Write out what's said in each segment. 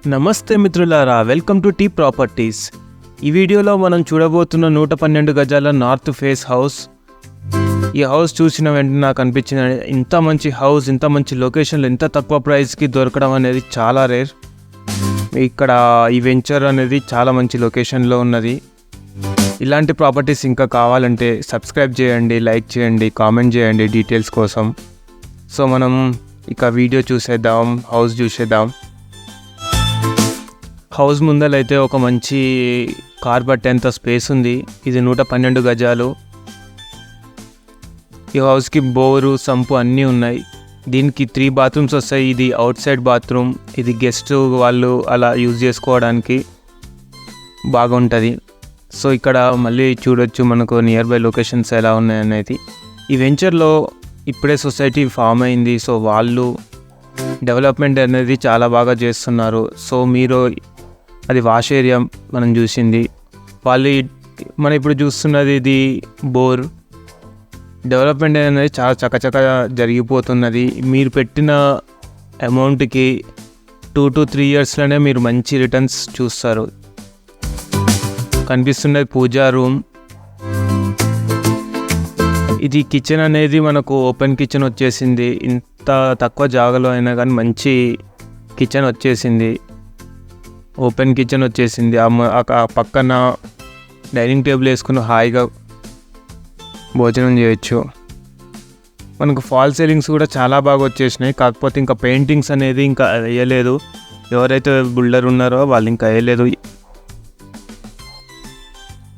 నమస్తే మిత్రులారా, welcome to tea properties. ఈ వీడియోలో మనం చూడబోతున్న 112 గజాల నార్త్ ఫేస్ హౌస్. ఈ హౌస్ చూసిన వెంటనే నాకు అనిపించిన ఇంత మంచి హౌస్, ఇంత మంచి లొకేషన్లో ఇంత తక్కువ ప్రైస్కి దొరకడం అనేది చాలా రేర్. ఇక్కడ ఈ వెంచర్ అనేది చాలా మంచి లొకేషన్లో ఉన్నది. ఇలాంటి ప్రాపర్టీస్ ఇంకా కావాలంటే సబ్స్క్రైబ్ చేయండి, లైక్ చేయండి, కామెంట్ చేయండి డీటెయిల్స్ కోసం. సో మనం ఇక వీడియో చూసేద్దాం, హౌస్ చూసేద్దాం. హౌస్ ముందలైతే ఒక మంచి కార్ పట్టేంత స్పేస్ ఉంది. ఇది 112 గజాలు. ఈ హౌస్కి బోరు, సంపు అన్నీ ఉన్నాయి. దీనికి 3 బాత్రూమ్స్ వస్తాయి. ఇది అవుట్ సైడ్ బాత్రూమ్, ఇది గెస్ట్ వాళ్ళు అలా యూజ్ చేసుకోవడానికి బాగుంటుంది. సో ఇక్కడ మళ్ళీ చూడొచ్చు మనకు నియర్ బై లొకేషన్స్ ఎలా ఉన్నాయనేది. ఈ వెంచర్లో ఇప్పుడే సొసైటీ ఫామ్ అయింది. సో వాళ్ళు డెవలప్మెంట్ అనేది చాలా బాగా చేస్తున్నారు. సో మీరు అది వాష్ ఏరియా మనం చూసింది. మనం ఇప్పుడు చూస్తున్నది ఇది బోర్. డెవలప్మెంట్ అనేది చాలా చకచక జరిగిపోతున్నది. మీరు పెట్టిన అమౌంట్కి 2 to 3 yearsలోనే మీరు మంచి రిటర్న్స్ చూస్తారు. కనిపిస్తున్నది పూజా రూమ్. ఇది కిచెన్ అనేది మనకు ఓపెన్ కిచెన్ వచ్చేసింది. ఇంత తక్కువ జాగాలో అయినా కానీ మంచి కిచెన్ వచ్చేసింది. ఓపెన్ కిచెన్ వచ్చేసింది. ఆ పక్కన డైనింగ్ టేబుల్ వేసుకుని హాయిగా భోజనం చేయొచ్చు. మనకు ఫాల్ సీలింగ్స్ కూడా చాలా బాగా వచ్చేసినాయి. కాకపోతే ఇంకా పెయింటింగ్స్ అనేది ఇంకా వేయలేదు. ఎవరైతే బిల్డర్ ఉన్నారో వాళ్ళు ఇంకా వేయలేదు.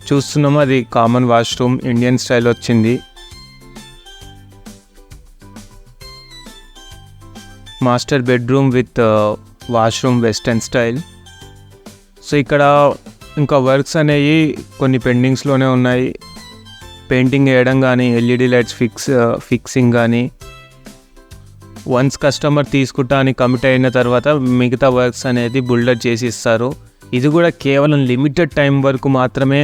చూస్తున్నామో అది కామన్ వాష్రూమ్, ఇండియన్ స్టైల్ వచ్చింది. Master bedroom with washroom western style. So ఇక్కడ ఇంకా వర్క్స్ అనేవి కొన్ని పెండింగ్స్లోనే ఉన్నాయి. పెయింటింగ్ వేయడం కానీ, ఎల్ఈడి లైట్స్ ఫిక్సింగ్ కానీ. వన్స్ కస్టమర్ తీసుకుంటా అని కమిట్ అయిన తర్వాత మిగతా వర్క్స్ అనేది బిల్డర్ చేసి ఇస్తారు. ఇది కూడా కేవలం లిమిటెడ్ టైం వరకు మాత్రమే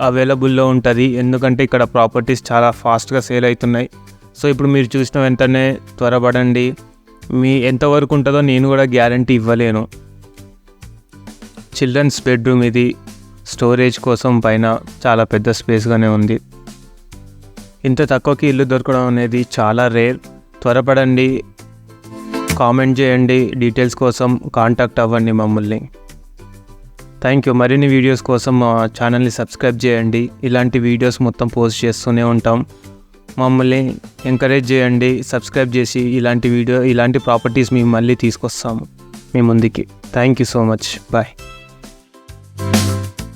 అవైలబుల్లో ఉంటుంది. ఎందుకంటే ఇక్కడ ప్రాపర్టీస్ చాలా ఫాస్ట్గా సేల్ అవుతున్నాయి. సో ఇప్పుడు మీరు చూసిన వెంటనే త్వరపడండి. ఎంతవరకు ఉంటుందో నేను కూడా గ్యారంటీ ఇవ్వలేను. చిల్డ్రన్స్ బెడ్రూమ్ ఇది. స్టోరేజ్ కోసం పైన చాలా పెద్ద స్పేస్గానే ఉంది. ఇంత తక్కువకి ఇల్లు దొరకడం అనేది చాలా రేర్. త్వరపడండి, కామెంట్ చేయండి, డీటెయిల్స్ కోసం కాంటాక్ట్ అవ్వండి మమ్మల్ని. Thank you. మరిన్ని వీడియోస్ కోసం మా ఛానల్ని సబ్స్క్రైబ్ చేయండి. ఇలాంటి వీడియోస్ మొత్తం పోస్ట్ చేస్తూనే ఉంటాం. మమ్మల్ని ఎంకరేజ్ చేయండి, సబ్స్క్రైబ్ చేసి ఇలాంటి ప్రాపర్టీస్ మేము మళ్ళీ తీసుకొస్తాము మీ ముందుకి. Thank you so much. Bye.